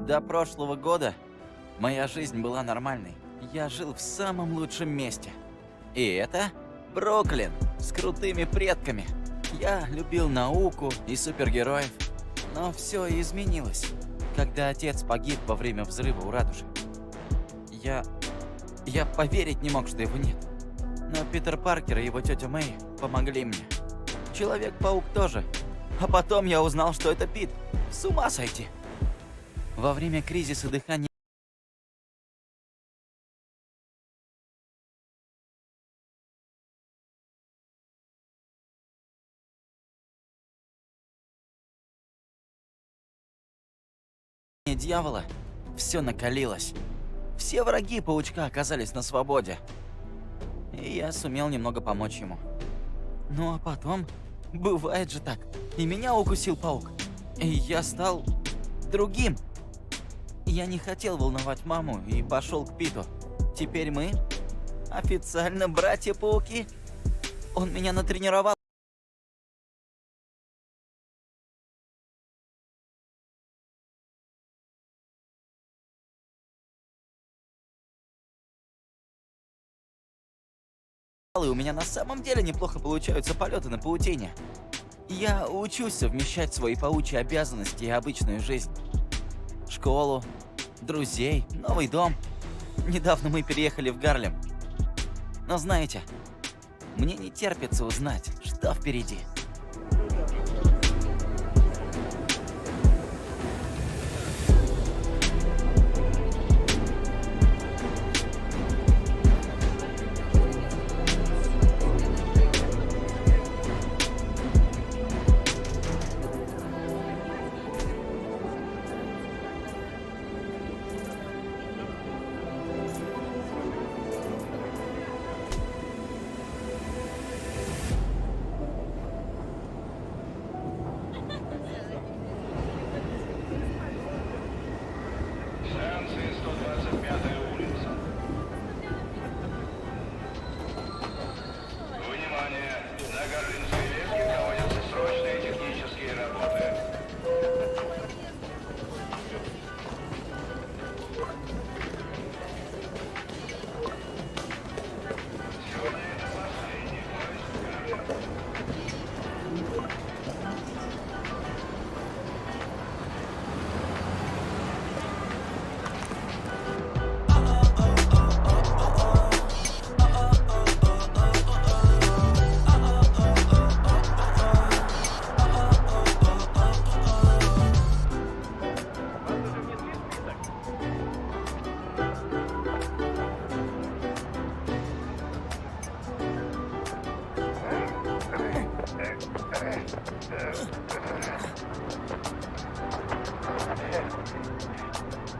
До прошлого года моя жизнь была нормальной. Я жил в самом лучшем месте. И это Бруклин с крутыми предками. Я любил науку и супергероев. Но все изменилось, когда отец погиб во время взрыва у ратуши. Я поверить не мог, что его нет. Но Питер Паркер и его тетя Мэй помогли мне. Человек-паук тоже. А потом я узнал, что это Пит. С ума сойти. Во время кризиса дыхания дьявола все накалилось. Все враги паучка оказались на свободе. И я сумел немного помочь ему. Ну а потом, бывает же так, и меня укусил паук. И я стал другим. Я не хотел волновать маму и пошел к Питу. Теперь мы официально братья-пауки. Он меня натренировал. И у меня на самом деле неплохо получаются полеты на паутине. Я учусь совмещать свои паучьи обязанности и обычную жизнь. Школу, друзей, новый дом. Недавно мы переехали в Гарлем. Но знаете, мне не терпится узнать, что впереди. Станция 125-я улица. Внимание! На Гарлемской ветке проводятся срочные технические работы. Сегодня это последний поезд в Гарлем.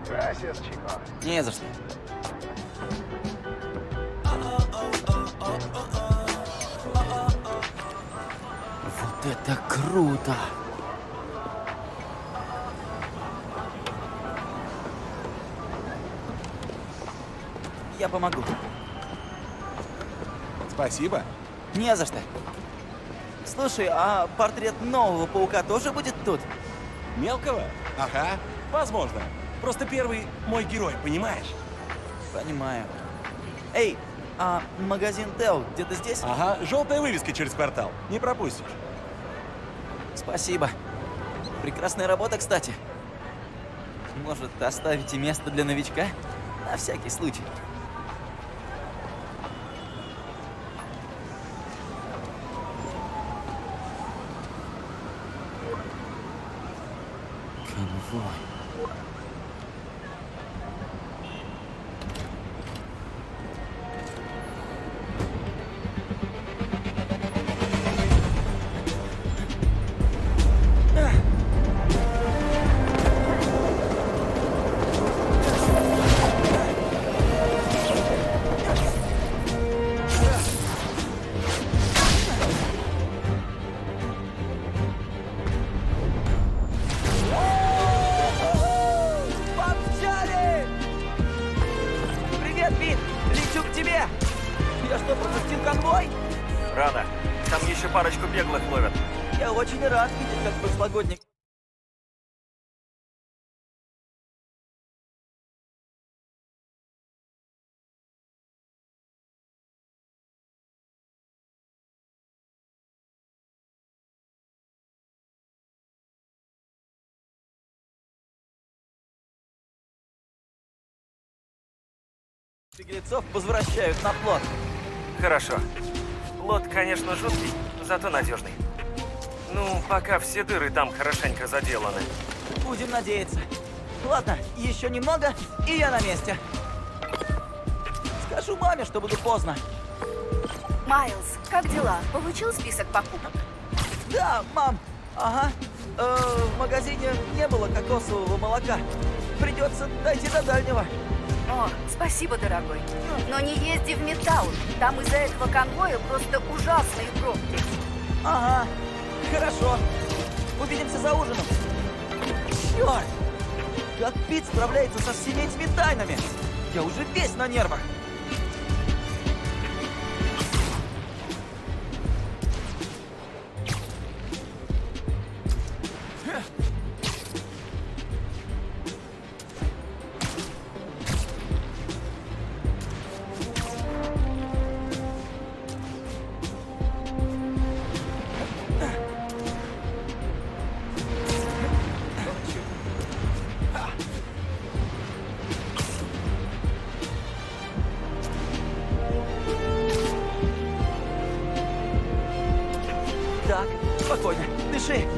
Gracias, chicos. Не за что. Вот это круто! Я помогу. Спасибо. Не за что. Слушай, а портрет нового паука тоже будет тут? Мелкого? Ага, возможно. Просто первый мой герой, понимаешь? Понимаю. Эй, а магазин Тео где-то здесь? Ага, желтая вывеска через квартал. Не пропустишь. Спасибо. Прекрасная работа, кстати. Может, оставите место для новичка? На всякий случай. Конвой. Я что, пропустил конвой? Рано. Там еще парочку беглых ловят. Я очень рад видеть, как прошлогодник Беглецов возвращают на плот. Хорошо. Плот, конечно, жуткий, зато надежный. Ну, пока все дыры там хорошенько заделаны. Будем надеяться. Ладно, еще немного, и я на месте. Скажу маме, что буду поздно. Майлз, как дела? Получил список покупок? Да, мам. Ага. В магазине не было кокосового молока. Придется дойти до дальнего. О, спасибо, дорогой. Но не езди в Мидтаун. Там из-за этого конвоя просто ужасные пробки. Ага. Хорошо. Увидимся за ужином. Черт! Как Пит справляется со всеми этими тайнами? Я уже весь на нервах. Так, спокойно, дыши.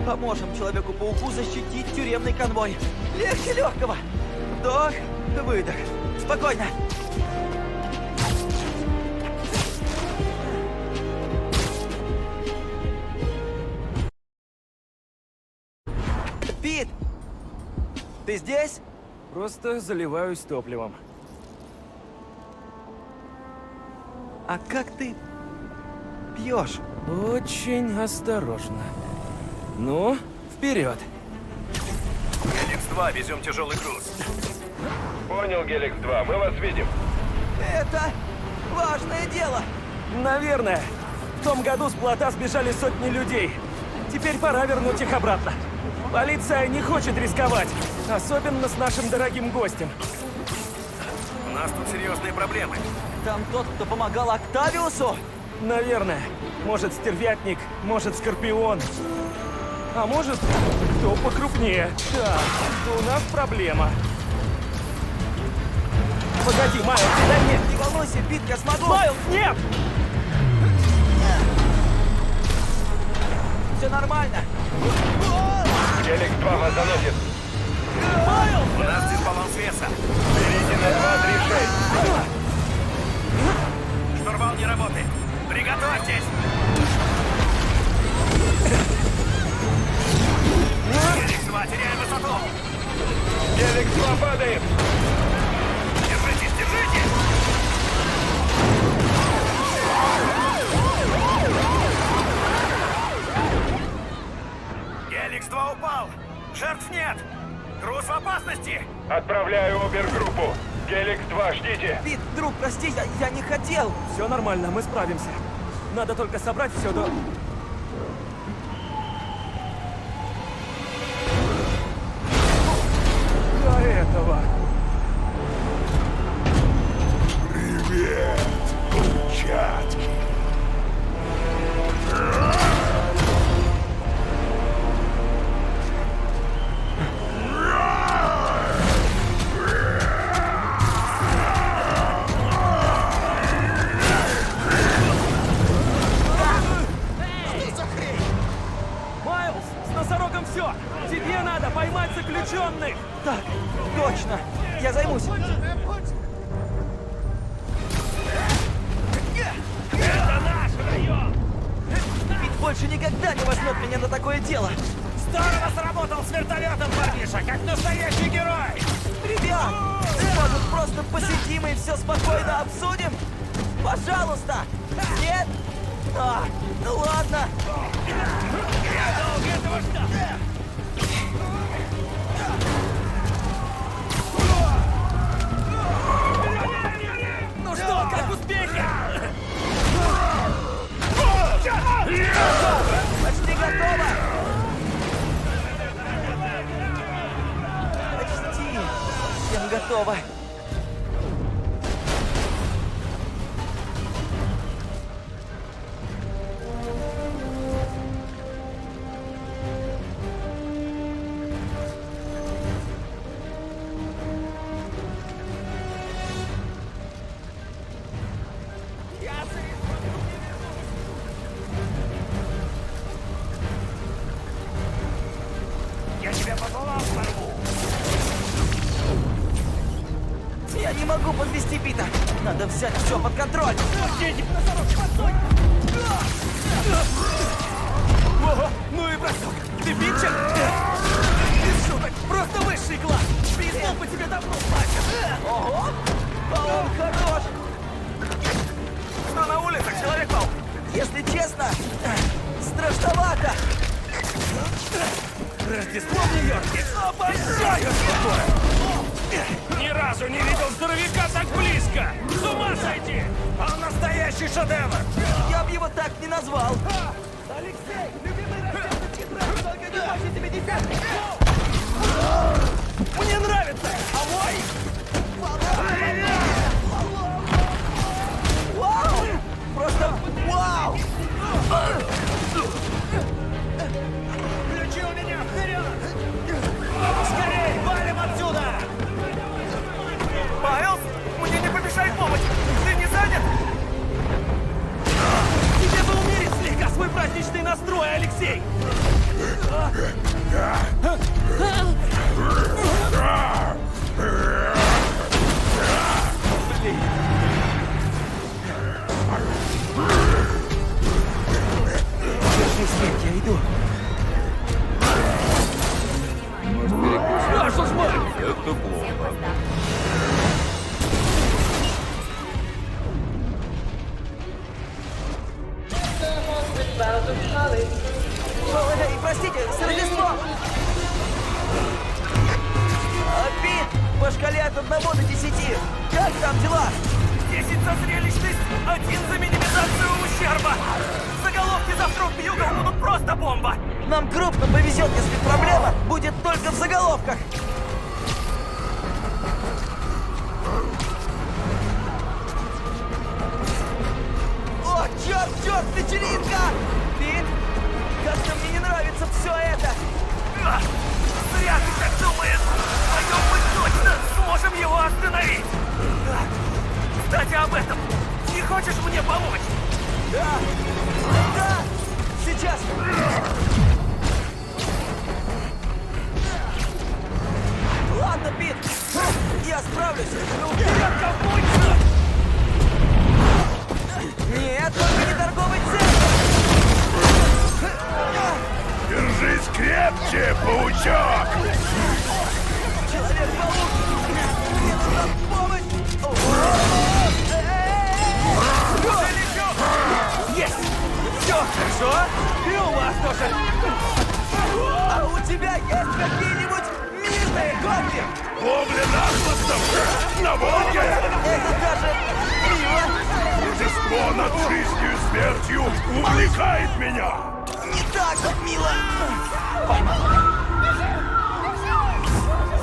Поможем Человеку-пауку защитить тюремный конвой. Легче легкого. Вдох, выдох. Спокойно. Пит! Ты здесь? Просто заливаюсь топливом. А как ты пьешь? Очень осторожно. Ну, вперед. Геликс-2, везем тяжелый груз. Понял, Геликс-2, мы вас видим. Это важное дело. Наверное. В том году с плота сбежали сотни людей. Теперь пора вернуть их обратно. Полиция не хочет рисковать. Особенно с нашим дорогим гостем. У нас тут серьезные проблемы. Там тот, кто помогал Октавиусу? Наверное. Может, стервятник, может, скорпион. А может, кто покрупнее. Так, у нас проблема. Погоди, Майлз, дай мне. Не волнуйся, Пит, я смогу. Майлз, нет! Все нормально. Геликс-2 вас заносит. У нас дисбаланс веса. Берите на 236. Штурвал не работает. Приготовьтесь! Геликс-2, теряем высоту! Геликс-2 падает. Держитесь, держитесь! Геликс-2 упал! Жертв нет! Груз в опасности! Отправляю обергруппу. Геликс-2, ждите. Пит, друг, прости, я не хотел. Все нормально, мы справимся. Надо только собрать все до... До этого. Привет, чатки. Майлз, с носорогом все. Тебе надо поймать заключенных. Так, точно. Я займусь. Это наш район. Пит больше никогда не возьмет меня на такое дело. Здорово сработал с вертолетом, парниша, как настоящий герой. Ребят, может, просто посидим и все спокойно обсудим? Пожалуйста. Нет? А, ну ладно. Я долго этого ждал. Ну что, как успехи? Почти готово. Почти. Совсем готово. не могу подвести Пита. Надо взять все под контроль. Ого, ну и бросок. Ты питчер? Без шуток, просто высший класс. Бейсбол по тебе давно плачет. Ого! А он хорош! Что на улицах, Человек-паук? Если честно, страшновато. Рождество в Нью-Йорке. Обожаю такое. Ни разу не видел здоровяка так близко. С ума сойти. Он настоящий шедевр. Я бы его так не назвал. Алексей, любимый растет тетрадь, только не больше 70. Мне нравится. А мой? Вау! Просто вау! Ключи у меня, вперед! Скорей, валим отсюда! Майлз, мне не помешает помощь. Ты не занят? Тебе бы умерить слегка свой праздничный настрой, Алексей! Держись, Пит, я иду. Вашу ж мать! Это плохо. Эй, простите, с Рождеством! Пит, по шкале от 1 до 10. Как там дела? 10 за зрелищность, 1 за минимизацию ущерба. Заголовки завтра в Бьюгл будут просто бомба. Нам крупно повезет, если проблема будет только в заголовках. О, черт, вечеринка! Пит, как-то мне не нравится все это. Зря ты так думаешь. Вдвоем мы точно сможем его остановить. Кстати, об этом. Не хочешь мне помочь? Да, сейчас. Ладно, Пит, я справлюсь. Вперед, ковбой! Нет, только не торговый центр. Держись крепче, паучок! Человек-паук, мне нужна помощь. Есть! Все хорошо? И у вас тоже. А у тебя есть какие-нибудь мирные хобби? Ловля нахвостов на Волге! Это даже мило. Торжество над жизнью и смертью увлекает меня! Не так мило.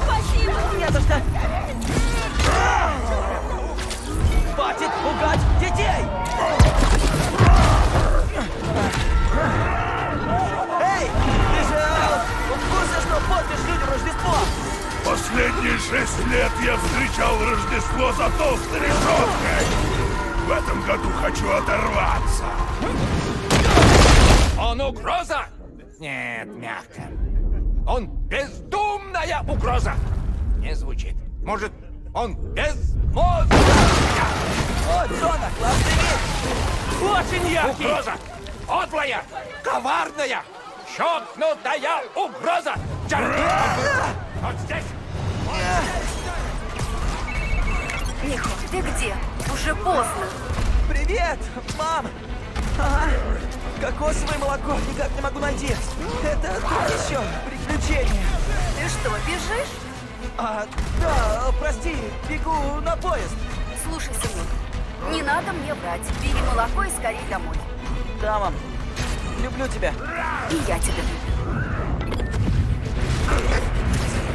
Спасибо! Не за что. Хватит пугать детей! Эй, ты же в курсе, что портишь людям Рождество? Последние 6 лет я встречал Рождество за толстой решеткой. В этом году хочу оторваться. Он угроза? Нет, мягко. Он бездумная угроза. Не звучит. Может, он безмозглая? О, Джона, классный вид! Очень яркий! Угроза! Подлая! Коварная! Щелкнутая угроза! Вот здесь! Нико, ты где? Уже поздно. Привет, мам! Ага. Кокосовое молоко никак не могу найти. Это тут еще приключение. Ты что, бежишь? Да, прости, бегу на поезд. Слушай, сынок, не надо мне врать. Бери молоко и скорей домой. Да, мам. Люблю тебя. И я тебя люблю.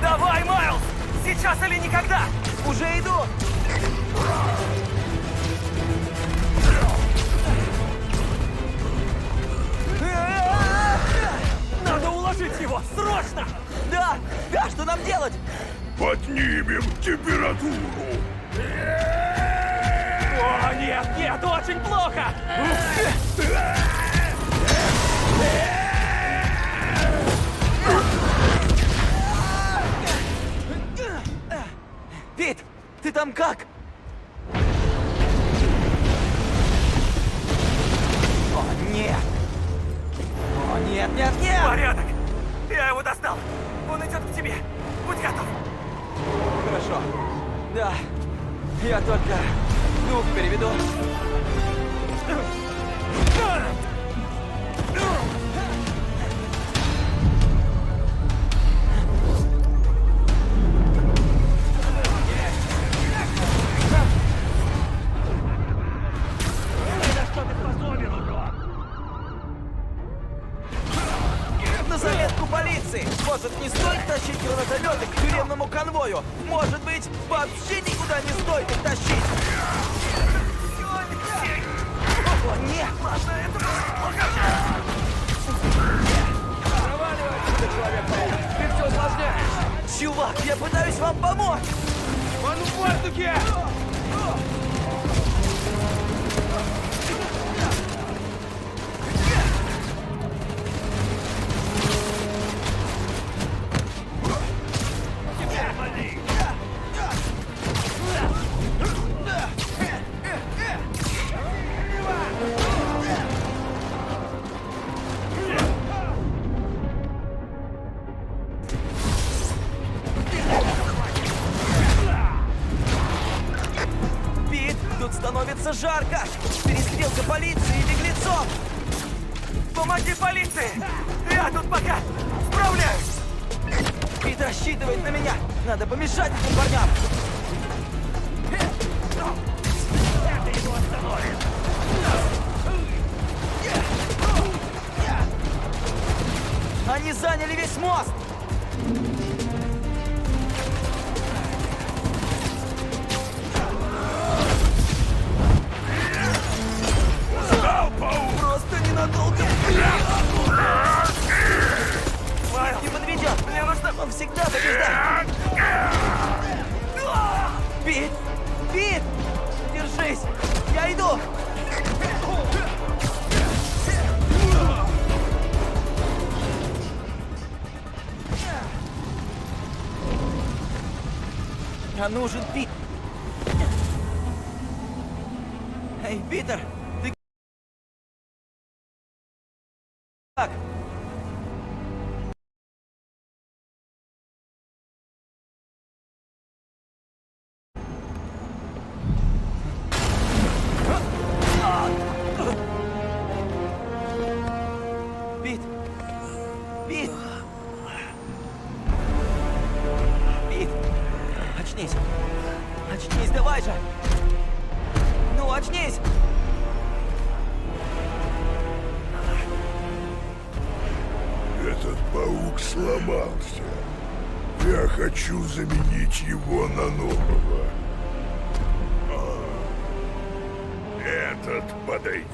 Давай, Майлз! Сейчас или никогда! Уже иду. Надо уложить его! Срочно! Да, что нам делать? Поднимем температуру. О, нет, очень плохо! Пит, ты там как? Я его достал! Он идет к тебе! Будь готов! Хорошо. Да. Я только дух переведу. На заметку полиции! Может, не стоит тащить гранатометы к тюремному конвою? Может быть, вообще никуда не стоит их тащить? О, нет! Ладно, это проваливай отсюда, Человек-паук! Ты все усложняешь! Чувак, я пытаюсь вам помочь! Он в воздухе! Пит, тут становится жарко! Перестрелка полиции и беглецов! Помоги полиции! Я тут пока справляюсь! Пит рассчитывает на меня! Надо помешать этим парням! Это его остановит! Они заняли весь мост! Устал, паук! Просто ненадолго! Майлз не подведет! Мне нужно... Он всегда побеждает! Пит! Пит! Держись! Я иду! Я нужен Пит! Эй, Питер! Ты как? Пит! Пит! Пит! Очнись! Очнись, давай же! Ну, очнись! Этот паук сломался. Я хочу заменить его на нового. Этот подойдет.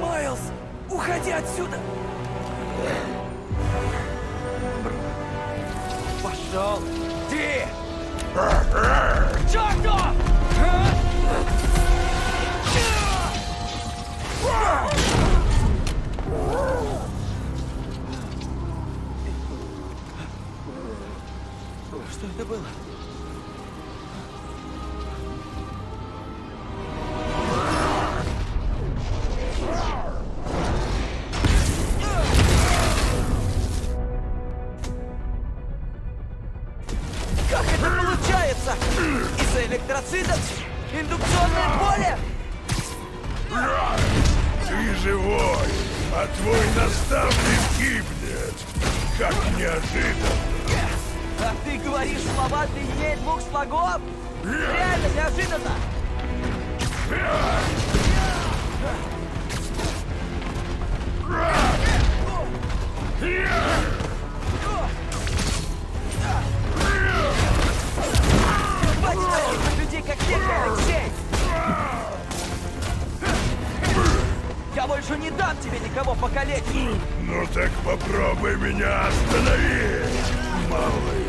Майлз, уходи отсюда! Пошел! Ты! Черту! Что это было? Как это получается? Из-за электроцитов? Индукционное поле? Ты живой, а твой наставник гибнет. Как неожиданно. А ты говоришь, слова длиннее двух слогов? Реально неожиданно! Хватит таких людей, как ты, Алексей! Я больше не дам тебе никого покалечить! Ну так попробуй меня остановить, малый.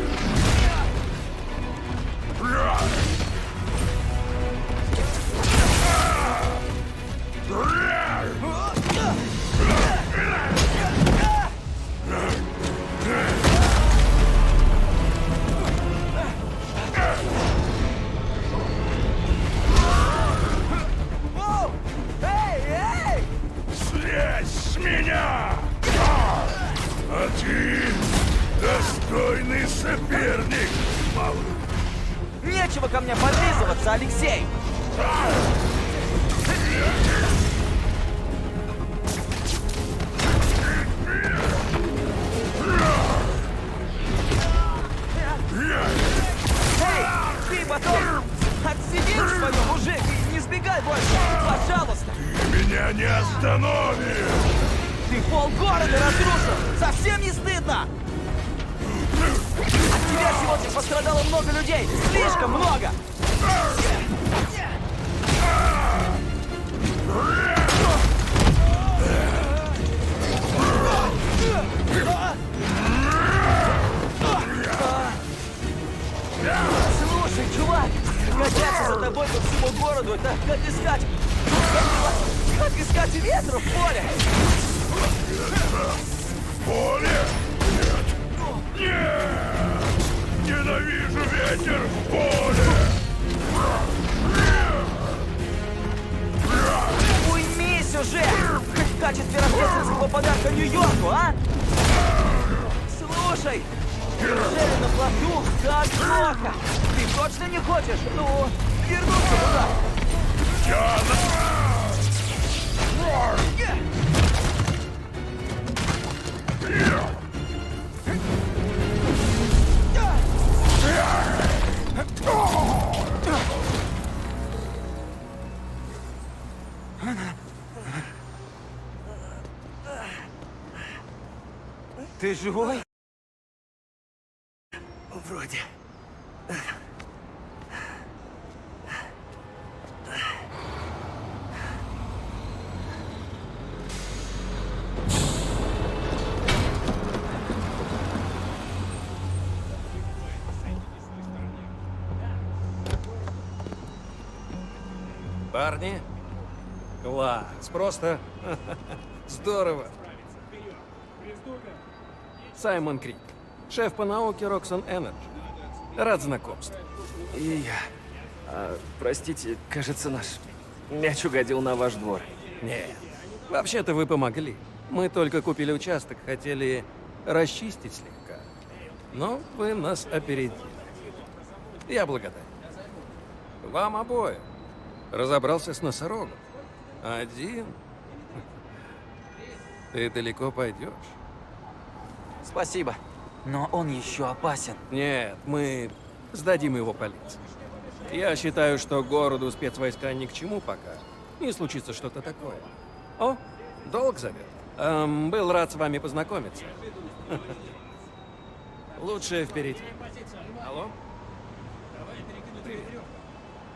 Воу! Эй, эй! Слезь меня! А ты достойный соперник, малыш. Нечего ко мне подлизываться, Алексей! Эй, ты потом отсидишь свою, мужик, и не сбегай больше, пожалуйста! Ты меня не остановишь! Ты полгорода разрушил! Совсем не стыдно! От тебя сегодня пострадало много людей! Слишком много! Слушай, чувак, гоняться за тобой по всему городу, это как искать... Как искать ветру в поле! Поле? Нет! Нет! Ненавижу ветер в поле! Уймись уже! Хоть в качестве рождественского подарка Нью-Йорку, а? Слушай, неужели на плоту так плохо? Ты точно не хочешь, ну, вернуться туда? Я Ты живой? Вроде. Парни? Класс, просто здорово. Саймон Крик, шеф по науке Roxxon Energy. Рад знакомству. И я. Простите, кажется, наш мяч угодил на ваш двор. Нет, вообще-то вы помогли. Мы только купили участок, хотели расчистить слегка. Но вы нас опередили. Я благодарен. Вам обоим. Разобрался с носорогом. Один. Ты далеко пойдешь? Спасибо. Но он еще опасен. Нет, мы сдадим его полиции. Я считаю, что городу спецвойска ни к чему пока. Не случится что-то такое. О, долг зовет. Был рад с вами познакомиться. Лучшее впереди. Алло?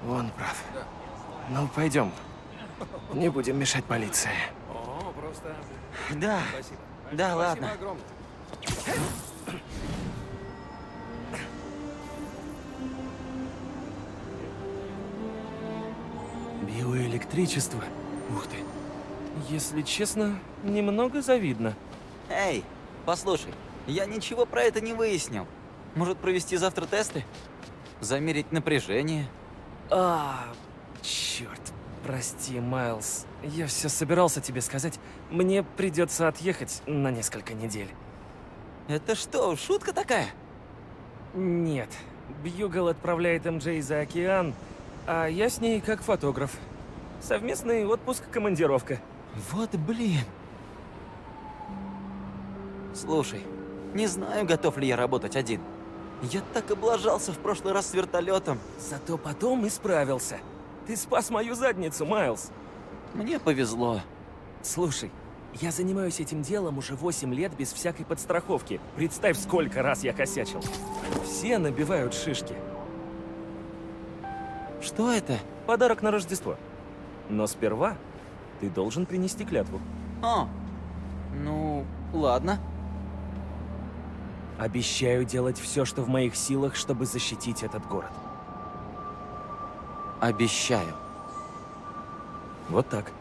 Он прав. Ну, пойдем. Не будем мешать полиции. О, просто... Да, Спасибо. да, Спасибо ладно. огромное. Биоэлектричество? Ух ты. Если честно, немного завидно. Эй, послушай, я ничего про это не выяснил. Может, провести завтра тесты? Замерить напряжение? Черт. Прости, Майлз. Я все собирался тебе сказать. Мне придется отъехать на несколько недель. Это что, шутка такая? Нет. Бьюгл отправляет МJ за океан, а я с ней как фотограф. Совместный отпуск-командировка. Вот блин. Слушай, не знаю, готов ли я работать один. Я так облажался в прошлый раз с вертолетом. Зато потом исправился. Ты спас мою задницу, Майлз. Мне повезло. Слушай, я занимаюсь этим делом уже 8 лет без всякой подстраховки. Представь, сколько раз я косячил. Все набивают шишки. Что это? Подарок на Рождество. Но сперва ты должен принести клятву. О, ну, ладно. Обещаю делать все, что в моих силах, чтобы защитить этот город. Обещаю. Вот так.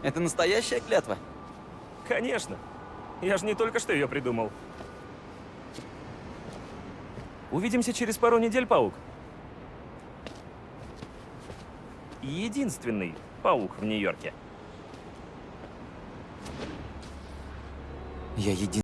Это настоящая клятва? Конечно. Я же не только что ее придумал. Увидимся через пару недель, паук. Единственный паук в Нью-Йорке. Я един...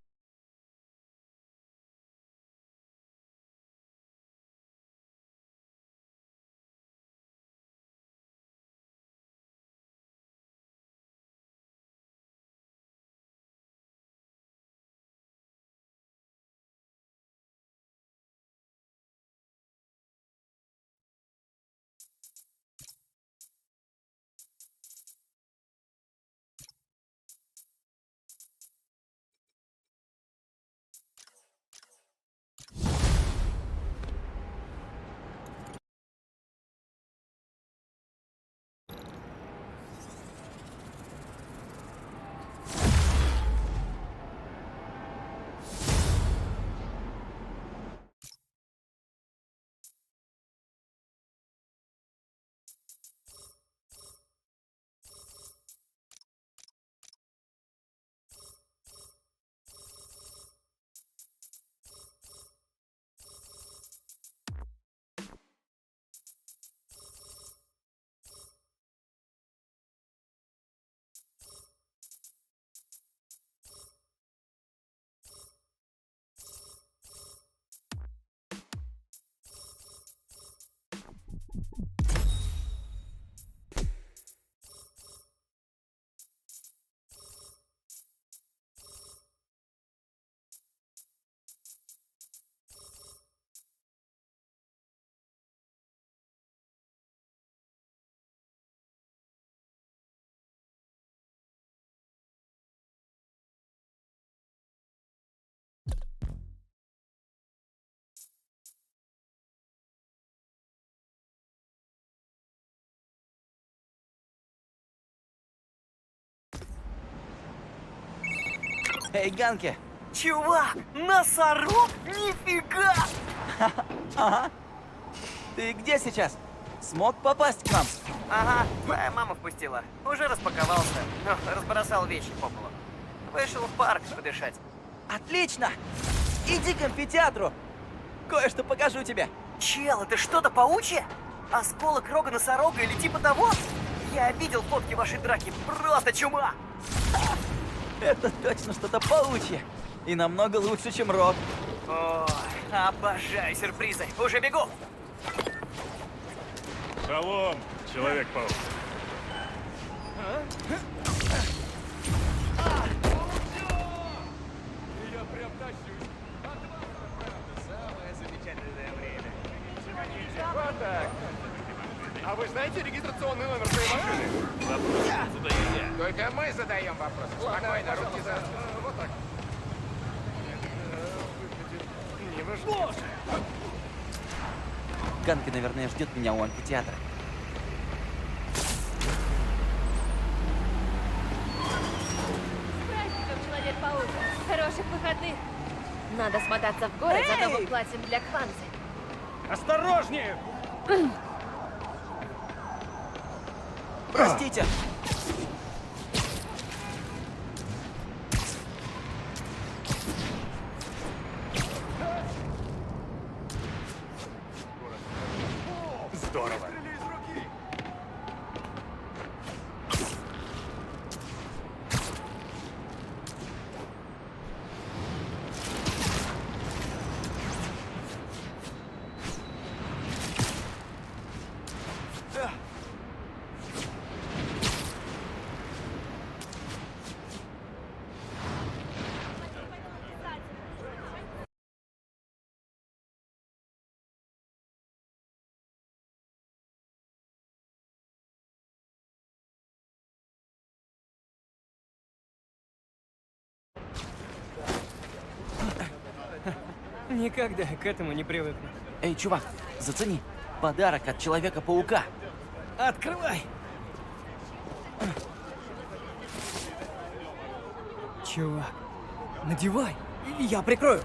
Эй, Ганки! Чувак, носорог? Нифига! Ага. Ты где сейчас? Смог попасть к нам? Ага, твоя мама впустила. Уже распаковался, но разбросал вещи по полу. Вышел в парк подышать. Отлично! Иди к амфитеатру! Кое-что покажу тебе. Чел, это что-то паучье? Осколок рога носорога или типа того? Я видел фотки вашей драки, просто чума! Это точно что-то паучье. И намного лучше, чем рок. Ой, обожаю сюрпризы. Уже бегу! Шалом, Человек-паук. А вы знаете регистрационный номер своей машины? Вопрос задаете. Только мы задаем вопрос. Спокойно, руки за... Вот так. Не вышло. Ганки, наверное, ждет меня у амфитеатра. С праздником, Человек-паук! Хороших выходных! Надо смотаться в город за новым платьем для Кванцы. Осторожнее! Простите! Здорово. Никогда к этому не привыкну. Эй, чувак, зацени. Подарок от Человека-паука. Открывай! Чувак, надевай, и я прикрою.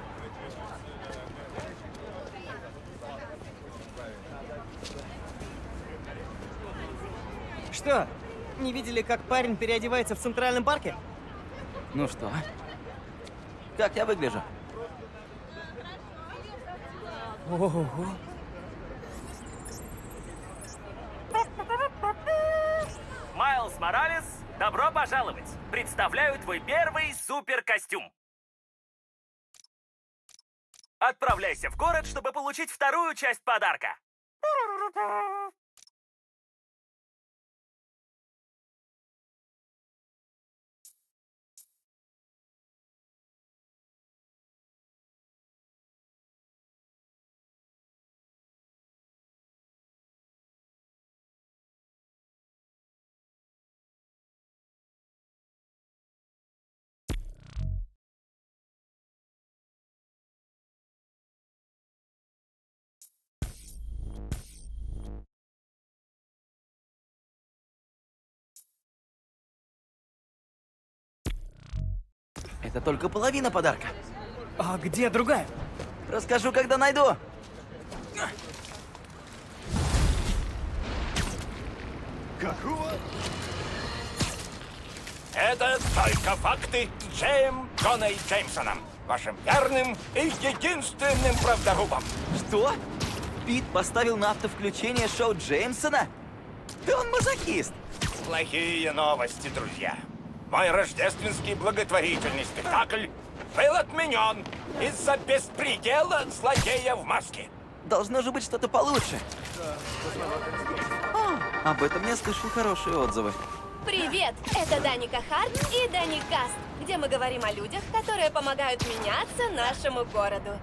Что, не видели, как парень переодевается в Центральном парке? Ну что? Как я выгляжу? Ого. Майлз Моралес, Добро пожаловать! Представляю твой первый суперкостюм. Отправляйся в город, чтобы получить вторую часть подарка. Это только половина подарка. А где другая? Расскажу, когда найду. Это только факты с Джеем Джоной Джеймсоном, вашим верным и единственным правдорубом. Что? Пит поставил на автовключение шоу Джеймсона? Да он мазохист. Плохие новости, друзья. Мой рождественский благотворительный спектакль был отменен из-за беспредела злодея в маске. Должно же быть что-то получше. О, об этом я слышал хорошие отзывы. Привет! Это Даника Харт и Дани Каст, где мы говорим о людях, которые помогают меняться нашему городу.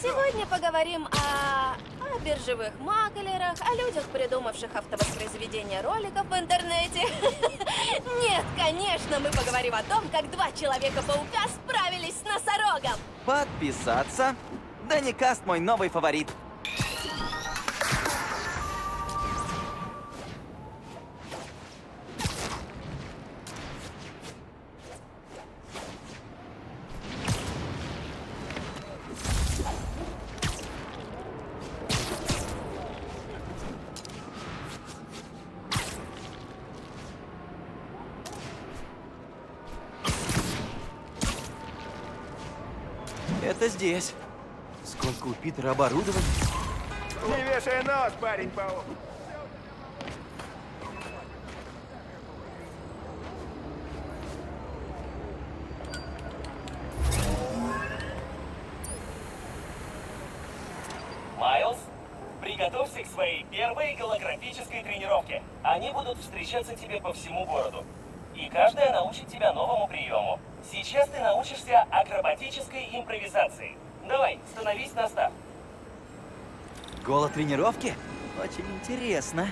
Сегодня поговорим о биржевых маклерах, о людях, придумавших автовоспроизведение роликов в интернете. Нет, конечно, мы поговорим о том, как два Человека-паука справились с носорогом. Подписаться. Дани Каст мой новый фаворит. Это здесь. Сколько у Питера оборудования. Не вешай нос, парень-паук. Майлз, приготовься к своей первой голографической тренировке. Они будут встречаться тебе по всему городу. И каждая научит тебя новому приему. Сейчас ты научишься акробатической импровизации. Давай, становись на старт. Голотренировки? Очень интересно.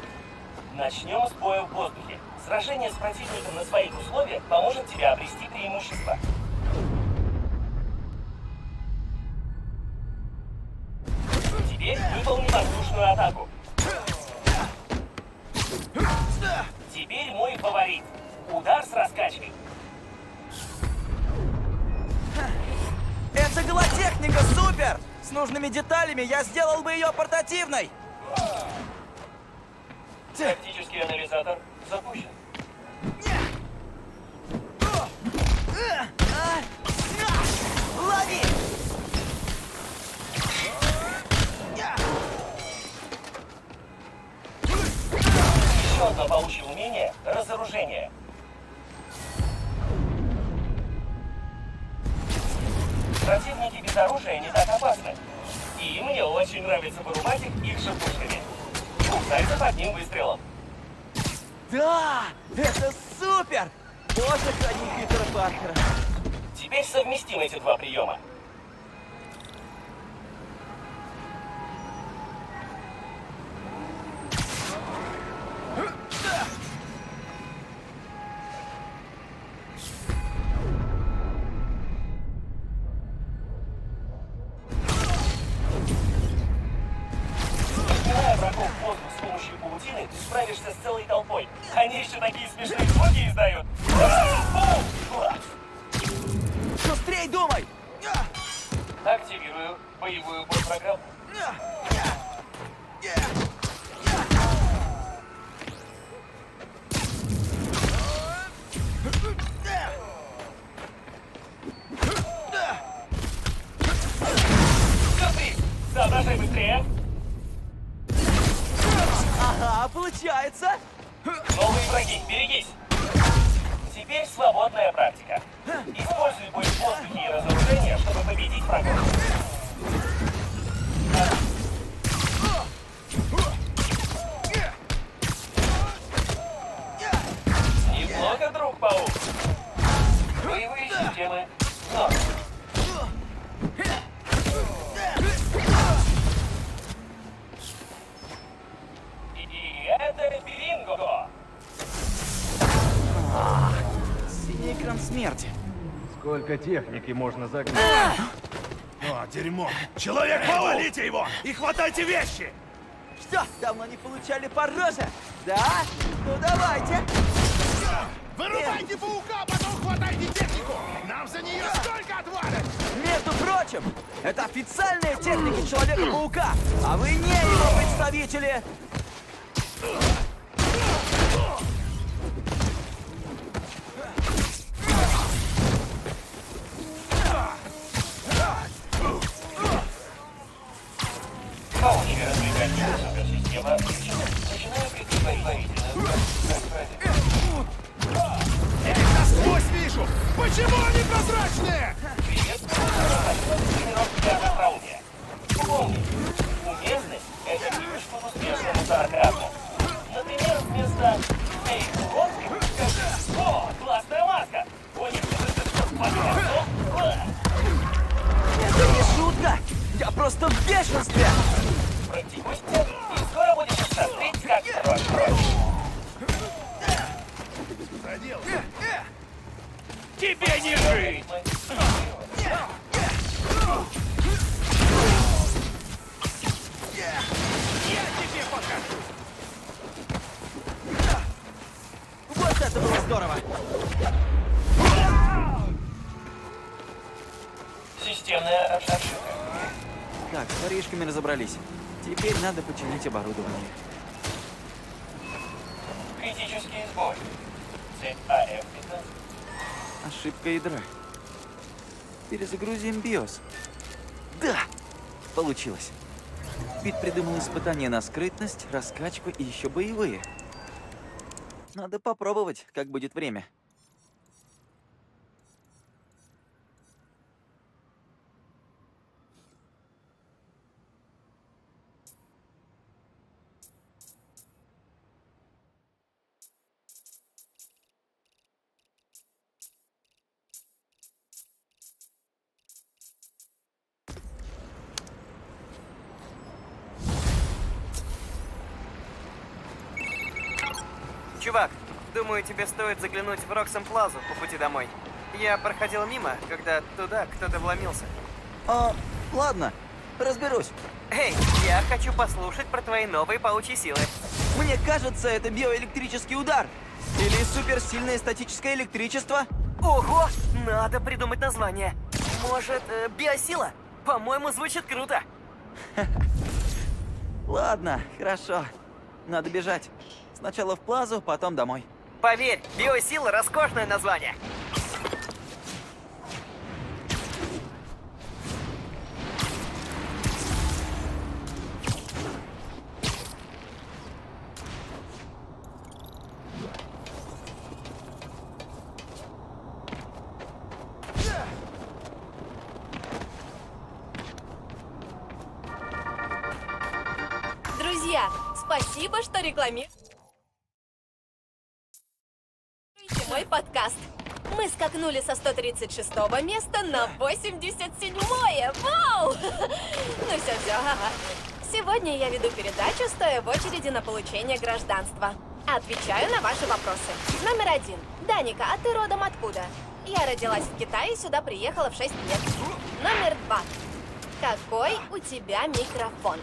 Начнем с боя в воздухе. Сражение с противником на своих условиях поможет тебе обрести преимущество. Теперь выполни воздушную атаку. Теперь мой фаворит. Удар с раскачкой. Это голотехника, супер! С нужными деталями я сделал бы ее портативной. Тактический анализатор запущен. Лови! Еще одно паучье умение — разоружение. Противники без оружия не так опасны. И мне очень нравится вырубать их же пушками. Кусается под одним выстрелом. Да! Это супер! Боже, храни Питера Паркера. Теперь совместим эти два приема. Убивая врагов в воздух с помощью паутины, ты справишься с целой толпой. Они еще такие смешные звуки издают. Быстрей думай! Активирую боевую подпрограмму. Сюрприз! Соображай быстрее! Ага, получается! Новые враги, берегись! Исходная практика. Используй бой в воздухе и разоружение, чтобы победить врагов. Неплохо, друг паук. Боевые системы норм. И это бинго. Синий экран смерти. Сколько техники можно загнать? О, дерьмо! Человек-паук! Валите его и хватайте вещи! Что, давно не получали по роже? Да? Ну давайте. Вырубайте паука, потом хватайте технику! Нам за нее столько отвалят! Между прочим, это официальная техника Человека-паука, а вы не его представители. Паучья развлекательная суперсистема отключена. Начинаю предварительную. Я их насквозь вижу! Почему они прозрачные? Тренировки для остроумия. Помни, уместность — это ключ к успешному сарказму. Например, вместо «Эй, вот, скажи, о, классная маска! У них Это не шутка! Я просто в бешенстве! практикуйте, и скоро будете смотреть, как кровь. Тебе не жить! Я тебе покажу! Вот это было здорово! Системная ошибка. Так, с воришками разобрались. Теперь надо починить оборудование. Критический сбой. Цель АФ-15. Ошибка ядра. Перезагрузим BIOS. Да! Получилось. Пит придумал испытания на скрытность, раскачку и еще боевые. Надо попробовать, как будет время. Чувак, думаю, тебе стоит заглянуть в Роксом Плазу по пути домой. Я проходил мимо, когда туда кто-то вломился. Ладно, разберусь. Эй, я хочу послушать про твои новые паучьи силы. Мне кажется, это биоэлектрический удар. Или суперсильное статическое электричество. Ого, надо придумать название. Может, биосила? По-моему, звучит круто. Ладно, хорошо. Надо бежать. Сначала в Плазу, потом домой. Поверь, биосила — роскошное название. Друзья, спасибо, что рекламируете мой подкаст. Мы скакнули со 136-го места на 87-е. Вау! Ну все. Сегодня я веду передачу, стоя в очереди на получение гражданства. Отвечаю на ваши вопросы. Номер 1. Даника, а ты родом откуда? Я родилась в Китае и сюда приехала в 6 лет. Номер 2. Какой у тебя микрофон?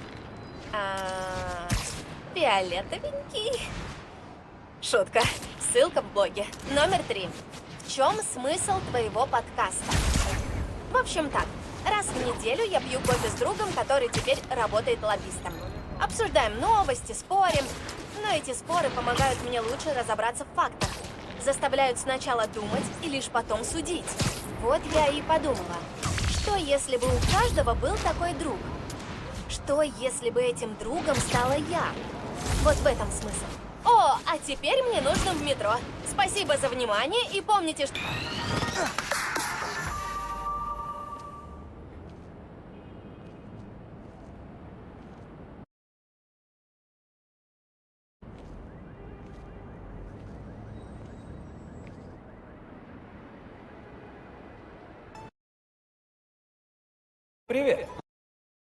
Фиолетовенький. Шутка. Ссылка в блоге. Номер 3. В чем смысл твоего подкаста? В общем так. Раз в неделю я пью кофе с другом, который теперь работает лоббистом. Обсуждаем новости, спорим. Но эти споры помогают мне лучше разобраться в фактах. Заставляют сначала думать и лишь потом судить. Вот я и подумала. Что если бы у каждого был такой друг? что, если бы этим другом стала я? Вот в этом смысл. О, а теперь мне нужно в метро. Спасибо за внимание и помните, что... Привет.